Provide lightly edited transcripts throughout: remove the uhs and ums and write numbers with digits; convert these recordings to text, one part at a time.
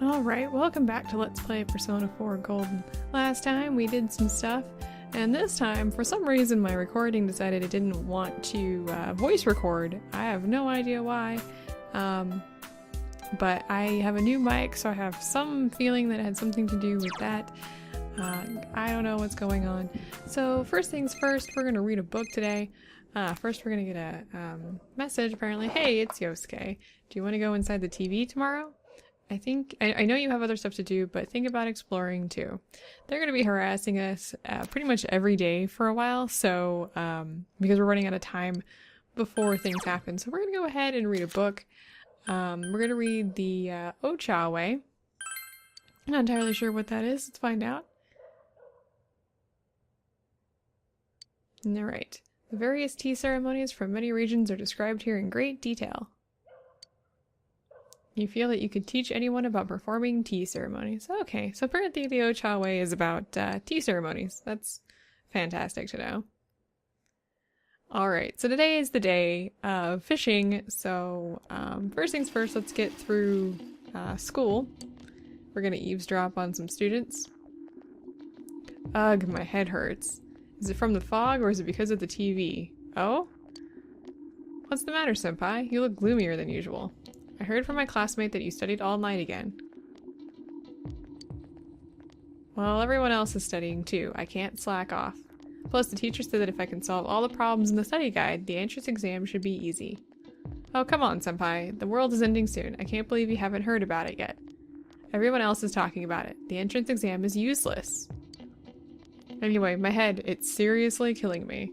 Alright, welcome back to Let's Play Persona 4 Golden. Last time we did some stuff, and this time, for some reason, my recording decided it didn't want to voice record. I have no idea why, but I have a new mic, so I have some feeling that it had something to do with that. I don't know what's going on. So first things first, we're going to read a book today. First we're going to get a message, apparently. Hey, it's Yosuke. Do you want to go inside the TV tomorrow? I know you have other stuff to do, but think about exploring too. They're going to be harassing us pretty much every day for a while, so because we're running out of time before things happen. So we're going to go ahead and read a book. We're going to read the Ocha Way. I'm not entirely sure what that is. Let's find out. Alright. The various tea ceremonies from many regions are described here in great detail. You feel that you could teach anyone about performing tea ceremonies. Okay, so apparently the Ocha Way is about tea ceremonies. That's fantastic to know. Alright, so today is the day of fishing, so first things first, let's get through school. We're gonna eavesdrop on some students. Ugh, my head hurts. Is it from the fog or is it because of the TV? Oh? What's the matter, senpai? You look gloomier than usual. I heard from my classmate that you studied all night again. Well, everyone else is studying too. I can't slack off. Plus, the teacher said that if I can solve all the problems in the study guide, the entrance exam should be easy. Oh, come on, senpai. The world is ending soon. I can't believe you haven't heard about it yet. Everyone else is talking about it. The entrance exam is useless. Anyway, my head, it's seriously killing me.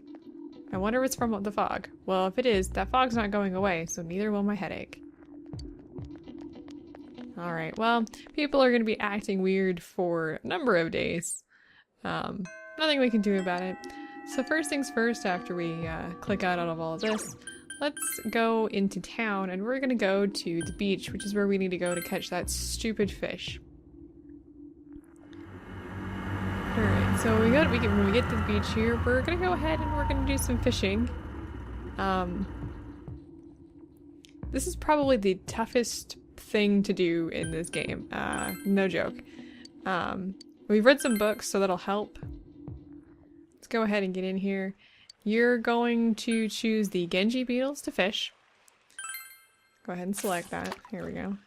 I wonder if it's from the fog. Well, if it is, that fog's not going away, so neither will my headache. Alright, well, people are going to be acting weird for a number of days. Nothing we can do about it. So first things first, after we click out of all of this, let's go into town and we're going to go to the beach, which is where we need to go to catch that stupid fish. Alright, so when we get to the beach here, we're going to go ahead and we're going to do some fishing. This is probably the toughest thing to do in this game. No joke. We've read some books, so that'll help. Let's go ahead and get in here. You're going to choose the Genji beetles to fish. Go ahead and select that. Here we go.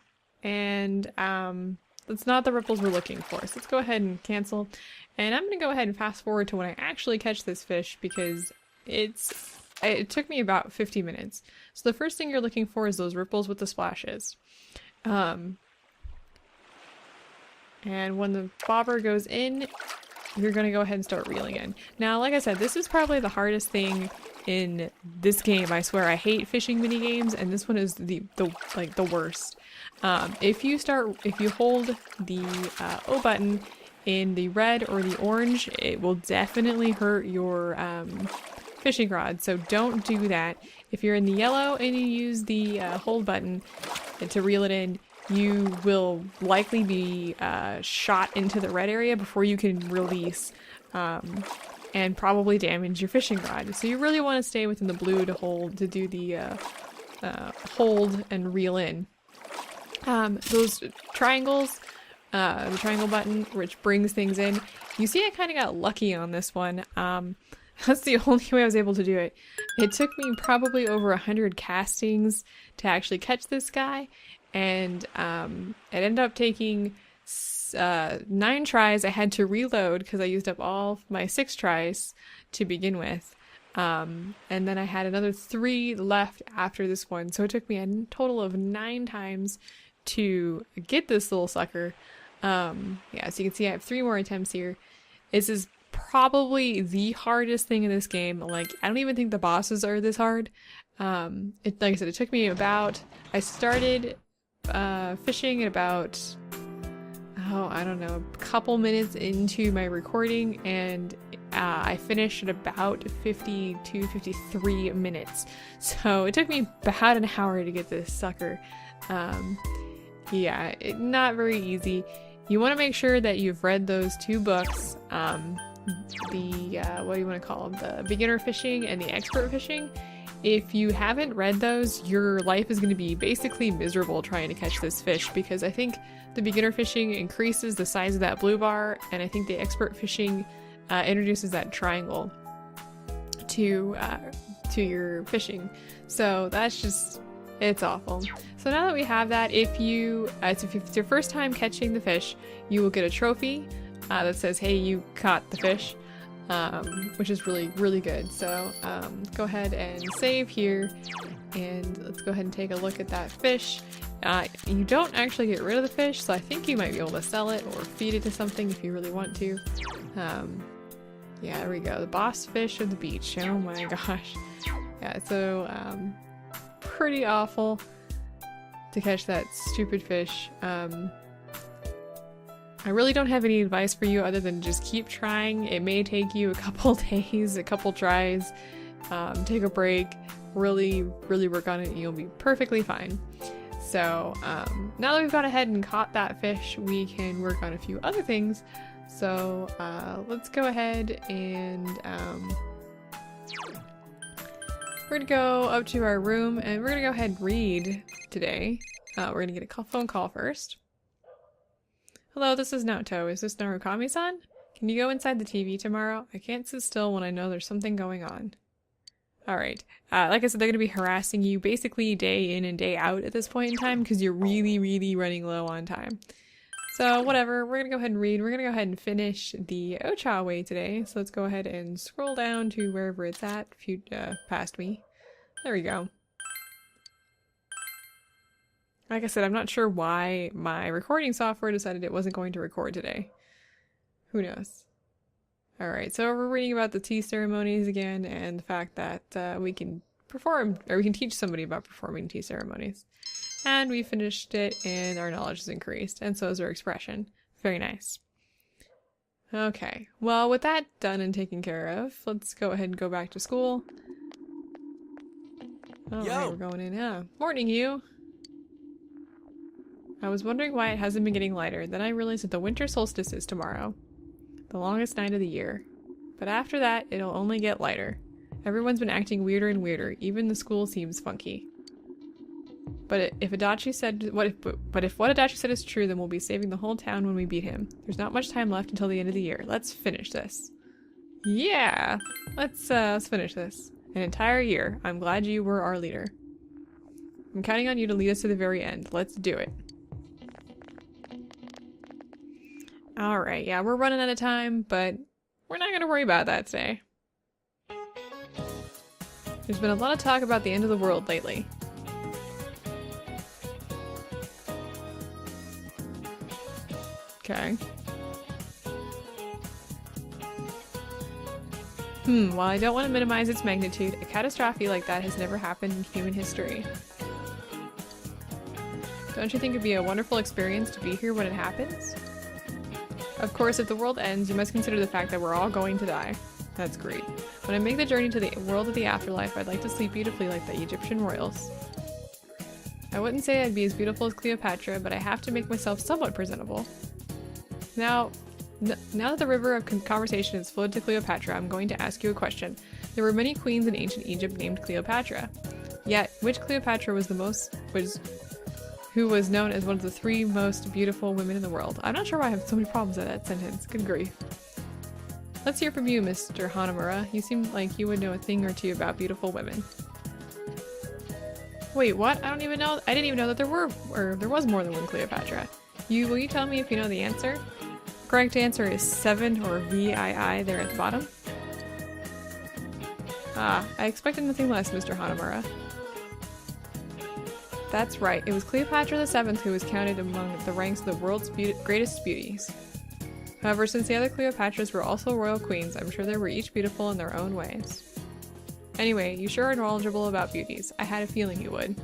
And that's not the ripples we're looking for. So let's go ahead and cancel. And I'm going to go ahead and fast forward to when I actually catch this fish because it took me about 50 minutes. So the first thing you're looking for is those ripples with the splashes. And when the bobber goes in, you're going to go ahead and start reeling in. Now, like I said, this is probably the hardest thing in this game. I swear, I hate fishing mini games, and this one is the worst. If you hold the O button in the red or the orange, it will definitely hurt your fishing rod, so don't do that. If you're in the yellow and you use the hold button to reel it in, you will likely be shot into the red area before you can release and probably damage your fishing rod. So you really want to stay within the blue to do the hold and reel in. Those triangles, the triangle button, which brings things in, you see I kind of got lucky on this one. That's the only way I was able to do it. It took me probably over 100 castings to actually catch this guy, and it ended up taking 9 tries. I had to reload because I used up all my 6 tries to begin with, and then I had another 3 left after this one, so it took me a total of 9 times to get this little sucker. Yeah, so you can see I have 3 more attempts here. This is probably the hardest thing in this game. Like, I don't even think the bosses are this hard. Like I said, it took me I started fishing at about, I don't know, a couple minutes into my recording, and I finished at about 53 minutes. So it took me about an hour to get this sucker. Yeah, not very easy. You want to make sure that you've read those 2 books. What do you want to call them? The beginner fishing and the expert fishing. If you haven't read those, your life is going to be basically miserable trying to catch this fish, because I think the beginner fishing increases the size of that blue bar, and I think the expert fishing introduces that triangle to your fishing. So that's just, it's awful. So now that we have that, if it's your first time catching the fish, you will get a trophy that says, hey, you caught the fish. Which is really, really good. So go ahead and save here, and let's go ahead and take a look at that fish. You don't actually get rid of the fish, so I think you might be able to sell it or feed it to something if you really want to. Yeah, there we go. The boss fish of the beach. Oh my gosh. Yeah, so pretty awful to catch that stupid fish. I really don't have any advice for you other than just keep trying. It may take you a couple days, a couple tries. Take a break, really, really work on it, and you'll be perfectly fine. So now that we've gone ahead and caught that fish, we can work on a few other things. So let's go ahead and we're gonna go up to our room, and we're gonna go ahead and read today. We're gonna get a phone call first. Hello, this is Naoto. Is this Narukami-san? Can you go inside the TV tomorrow? I can't sit still when I know there's something going on. Alright. Like I said, they're going to be harassing you basically day in and day out at this point in time because you're really, really running low on time. So whatever, we're going to go ahead and read. We're going to go ahead and finish the Ocha way today. So let's go ahead and scroll down to wherever it's at, past me. There we go. Like I said, I'm not sure why my recording software decided it wasn't going to record today. Who knows? Alright, so we're reading about the tea ceremonies again, and the fact that we can perform, or we can teach somebody about performing tea ceremonies. And we finished it, and our knowledge has increased, and so is our expression. Very nice. Okay, well, with that done and taken care of, let's go ahead and go back to school. Alright, we're going in now. Morning, you! I was wondering why it hasn't been getting lighter, then I realized that the winter solstice is tomorrow. The longest night of the year. But after that, it'll only get lighter. Everyone's been acting weirder and weirder, even the school seems funky. But if Adachi said if what Adachi said is true, then we'll be saving the whole town when we beat him. There's not much time left until the end of the year. Let's finish this. Yeah! Let's finish this. An entire year. I'm glad you were our leader. I'm counting on you to lead us to the very end. Let's do it. Alright, yeah, we're running out of time, but we're not gonna worry about that today. There's been a lot of talk about the end of the world lately. Okay. While I don't want to minimize its magnitude, a catastrophe like that has never happened in human history. Don't you think it'd be a wonderful experience to be here when it happens? Of course, if the world ends, you must consider the fact that we're all going to die. That's great. When I make the journey to the world of the afterlife, I'd like to sleep beautifully like the Egyptian royals. I wouldn't say I'd be as beautiful as Cleopatra, but I have to make myself somewhat presentable. Now that the river of conversation has flowed to Cleopatra, I'm going to ask you a question. There were many queens in ancient Egypt named Cleopatra. Yet, which Cleopatra was who was known as one of the 3 most beautiful women in the world? I'm not sure why I have so many problems with that sentence. Good grief. Let's hear from you, Mr. Hanamura. You seem like you would know a thing or two about beautiful women. Wait, what? I didn't even know that there was more than one Cleopatra. Will you tell me if you know the answer? Correct answer is 7, or VII there at the bottom. Ah, I expected nothing less, Mr. Hanamura. That's right, it was Cleopatra VII who was counted among the ranks of the world's greatest beauties. However, since the other Cleopatras were also royal queens, I'm sure they were each beautiful in their own ways. Anyway, you sure are knowledgeable about beauties. I had a feeling you would.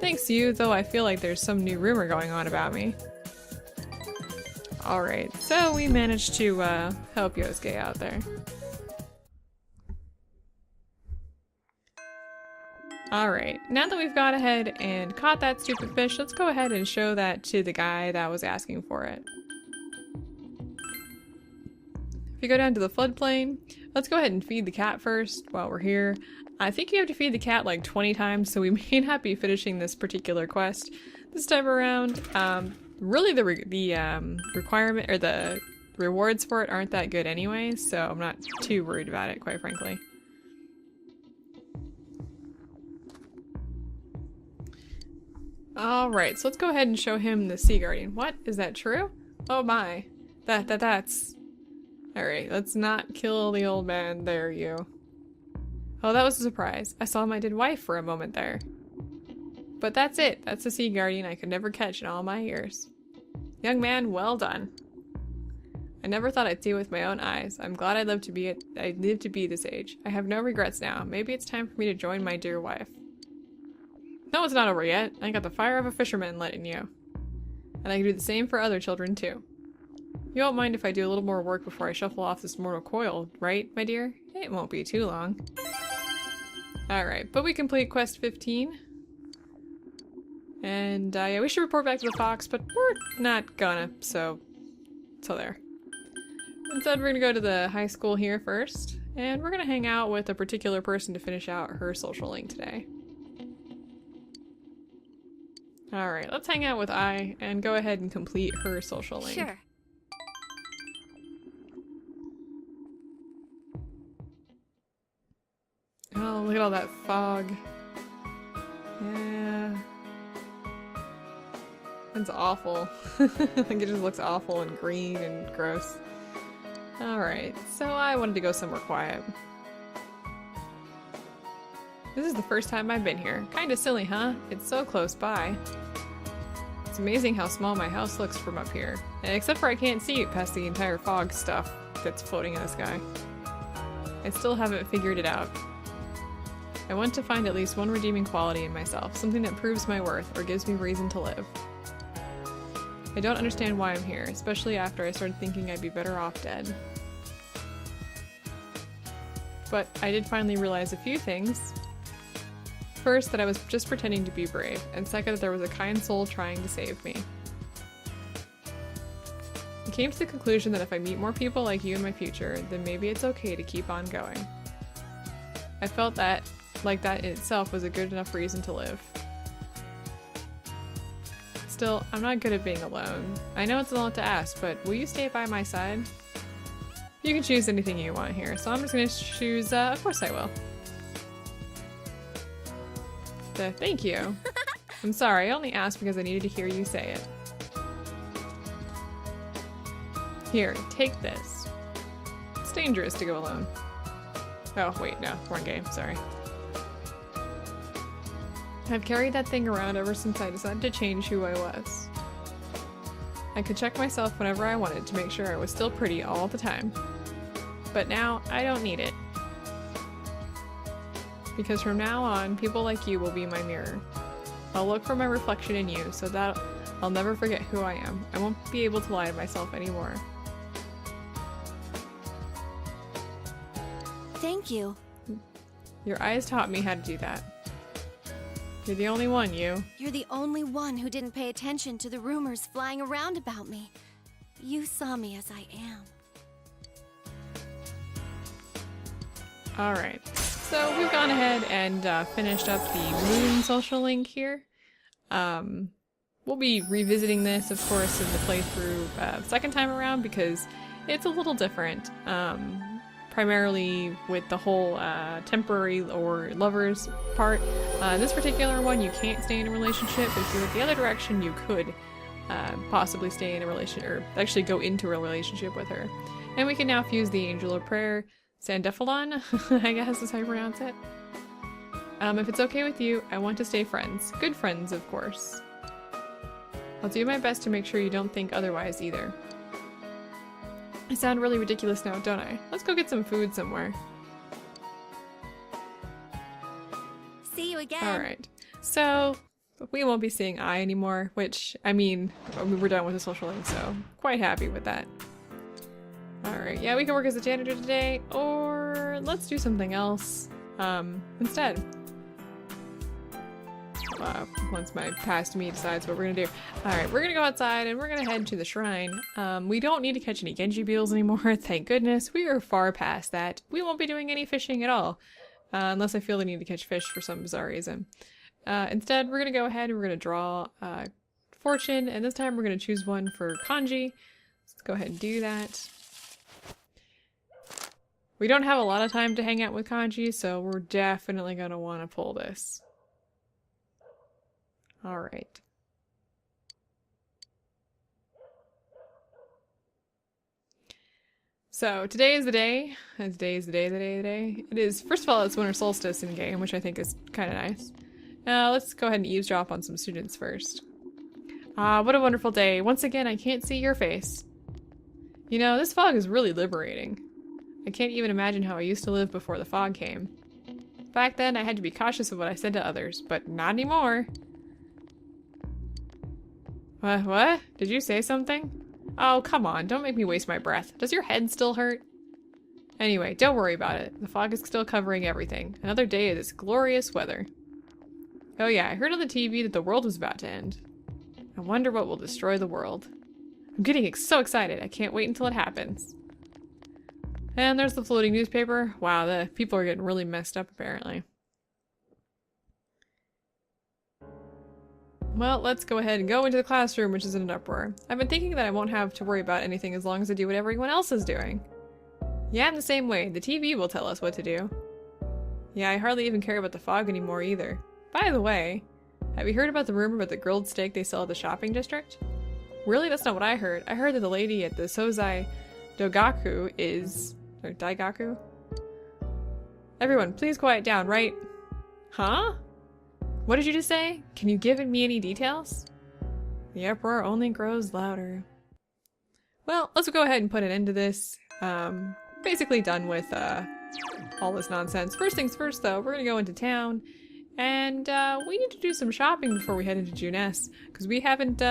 Thanks to you, though I feel like there's some new rumor going on about me. Alright, so we managed to help Yosuke out there. Alright, now that we've gone ahead and caught that stupid fish, let's go ahead and show that to the guy that was asking for it. If you go down to the floodplain, let's go ahead and feed the cat first while we're here. I think you have to feed the cat like 20 times, so we may not be finishing this particular quest this time around. Really the requirement, or the rewards for it aren't that good anyway, so I'm not too worried about it, quite frankly. Alright, so let's go ahead and show him the Sea Guardian. What? Is that true? Oh my. That's... Alright, let's not kill the old man. There you. Oh, that was a surprise. I saw my dead wife for a moment there. But that's it. That's the Sea Guardian I could never catch in all my years. Young man, well done. I never thought I'd see it with my own eyes. I'm glad I lived to be this age. I have no regrets now. Maybe it's time for me to join my dear wife. No, it's not over yet. I got the fire of a fisherman lit in you. And I can do the same for other children too. You won't mind if I do a little more work before I shuffle off this mortal coil, right, my dear? It won't be too long. Alright, but we complete quest 15. And yeah, we should report back to the fox, but we're not gonna, so there. Instead, we're gonna go to the high school here first, and we're gonna hang out with a particular person to finish out her social link today. Alright, let's hang out with I and go ahead and complete her social link. Sure. Oh, look at all that fog. Yeah. It's awful. Like, it just looks awful and green and gross. Alright, so I wanted to go somewhere quiet. This is the first time I've been here. Kinda silly, huh? It's so close by. It's amazing how small my house looks from up here. And except for I can't see it past the entire fog stuff that's floating in the sky. I still haven't figured it out. I want to find at least one redeeming quality in myself, something that proves my worth or gives me reason to live. I don't understand why I'm here, especially after I started thinking I'd be better off dead. But I did finally realize a few things. First, that I was just pretending to be brave, and second, that there was a kind soul trying to save me. I came to the conclusion that if I meet more people like you in my future, then maybe it's okay to keep on going. I felt that, like that in itself was a good enough reason to live. Still, I'm not good at being alone. I know it's a lot to ask, but will you stay by my side? You can choose anything you want here, so I'm just gonna choose, of course I will. Thank you. I'm sorry, I only asked because I needed to hear you say it. Here, take this. It's dangerous to go alone. Oh, wait, no, wrong game, sorry. I've carried that thing around ever since I decided to change who I was. I could check myself whenever I wanted to make sure I was still pretty all the time. But now, I don't need it. Because from now on, people like you will be my mirror. I'll look for my reflection in you so that I'll never forget who I am. I won't be able to lie to myself anymore. Thank you. Your eyes taught me how to do that. You're the only one, you. You're the only one who didn't pay attention to the rumors flying around about me. You saw me as I am. Alright, so we've gone ahead and finished up the moon social link here. We'll be revisiting this, of course, in the playthrough second time around because it's a little different. Primarily with the whole temporary or lovers part. This particular one, you can't stay in a relationship, but if you went the other direction, you could possibly stay in a relationship, or actually go into a relationship with her. And we can now fuse the Angel of Prayer, Sandephalon, I guess is how you pronounce it. If it's okay with you, I want to stay friends. Good friends, of course. I'll do my best to make sure you don't think otherwise either. I sound really ridiculous now, don't I? Let's go get some food somewhere. See you again. Alright, so we won't be seeing I anymore, which, I mean, we're done with the social link, so quite happy with that. Alright, yeah, we can work as a janitor today, or let's do something else instead. once my past me decides what we're gonna do. Alright, we're gonna go outside and we're gonna head to the shrine. We don't need to catch any Genji beetles anymore, thank goodness. We are far past that. We won't be doing any fishing at all. Unless I feel the need to catch fish for some bizarre reason. Instead, we're gonna go ahead and we're gonna draw fortune, and this time we're gonna choose one for kanji. Let's go ahead and do that. We don't have a lot of time to hang out with kanji, so we're definitely gonna want to pull this. Alright. So today is the day. Today is the day. It is, first of all, it's winter solstice in game, which I think is kind of nice. Let's go ahead and eavesdrop on some students first. What a wonderful day. Once again, I can't see your face. You know, this fog is really liberating. I can't even imagine how I used to live before the fog came. Back then, I had to be cautious of what I said to others, but not anymore. What? Did you say something? Oh, come on, don't make me waste my breath. Does your head still hurt? Anyway, don't worry about it. The fog is still covering everything. Another day of this glorious weather. Oh yeah, I heard on the TV that the world was about to end. I wonder what will destroy the world. I'm getting so excited. I can't wait until it happens. And there's the floating newspaper. Wow, the people are getting really messed up apparently. Well, let's go ahead and go into the classroom, which is in an uproar. I've been thinking that I won't have to worry about anything as long as I do what everyone else is doing. Yeah, in the same way, the TV will tell us what to do. Yeah, I hardly even care about the fog anymore either. By the way, have you heard about the rumor about the grilled steak they sell at the shopping district? Really? That's not what I heard. I heard that the lady at the Sozai Dogaku is... or Daigaku? Everyone, please quiet down, right? Huh? What did you just say? Can you give me any details? The uproar only grows louder. Well, let's go ahead and put an end to this. Basically done with all this nonsense. First things first though, we're gonna go into town and we need to do some shopping before we head into Juness, because we haven't,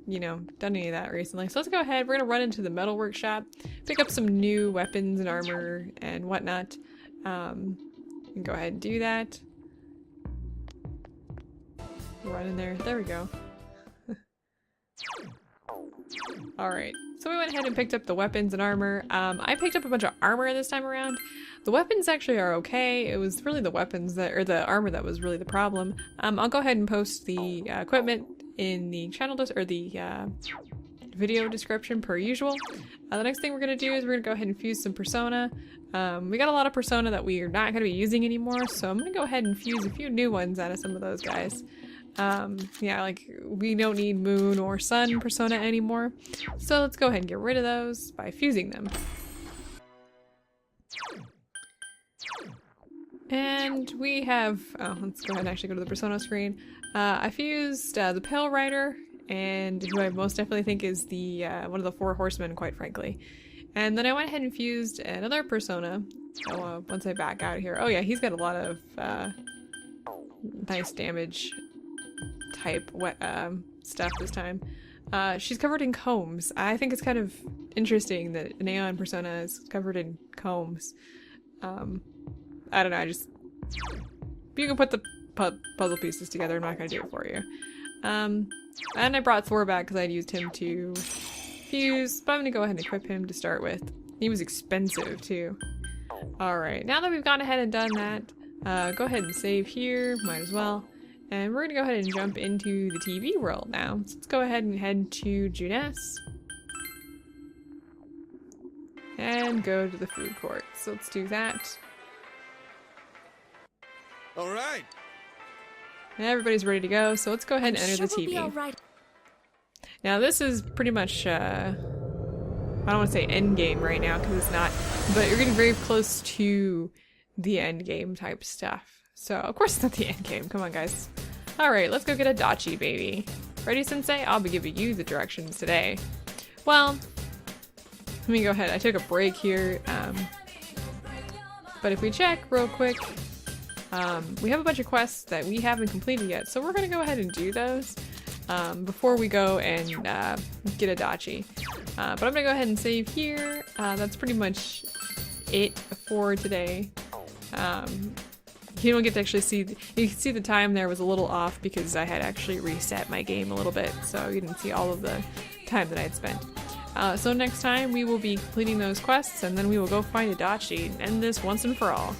you know, done any of that recently. So let's go ahead, we're gonna run into the metal workshop, pick up some new weapons and armor and whatnot. And go ahead and do that. Run in there. There we go. Alright, so we went ahead and picked up the weapons and armor. I picked up a bunch of armor this time around. The weapons actually are okay. It was really the weapons that, or the armor that was really the problem. I'll go ahead and post the equipment in the channel, or the video description per usual. The next thing we're going to do is we're going to go ahead and fuse some persona. We got a lot of persona that we are not going to be using anymore, so I'm going to go ahead and fuse a few new ones out of some of those guys. Yeah, like, we don't need moon or sun persona anymore, so let's go ahead and get rid of those by fusing them. And we have, oh, let's go ahead and actually go to the persona screen. I fused the Pale Rider, and who I most definitely think is the one of the 4 horsemen, quite frankly. And then I went ahead and fused another persona once I back out here. Oh yeah, he's got a lot of nice damage type stuff this time. She's covered in combs. I think it's kind of interesting that an Aeon persona is covered in combs. I don't know, you can put the puzzle pieces together. I'm not gonna do it for you. And I brought Thor back because I'd used him to fuse, but I'm gonna go ahead and equip him to start with. He was expensive too. Alright, now that we've gone ahead and done that, go ahead and save here, might as well. And we're gonna go ahead and jump into the TV world now. So let's go ahead and head to Juness. And go to the food court. So let's do that. Alright. Everybody's ready to go, so let's go ahead and enter the TV. Now this is pretty much, I don't want to say end game right now because it's not, but you're getting very close to the end game type stuff. So of course it's not the end game, come on guys. Alright, let's go get a dachi, baby. Ready, sensei? I'll be giving you the directions today. Well, let me go ahead, I took a break here, but if we check real quick, we have a bunch of quests that we haven't completed yet, so we're gonna go ahead and do those before we go and get a dachi. But I'm gonna go ahead and save here. That's pretty much it for today. You don't get to actually see, you can see the time there was a little off because I had actually reset my game a little bit, so you didn't see all of the time that I had spent. So next time we will be completing those quests, and then we will go find Adachi and end this once and for all.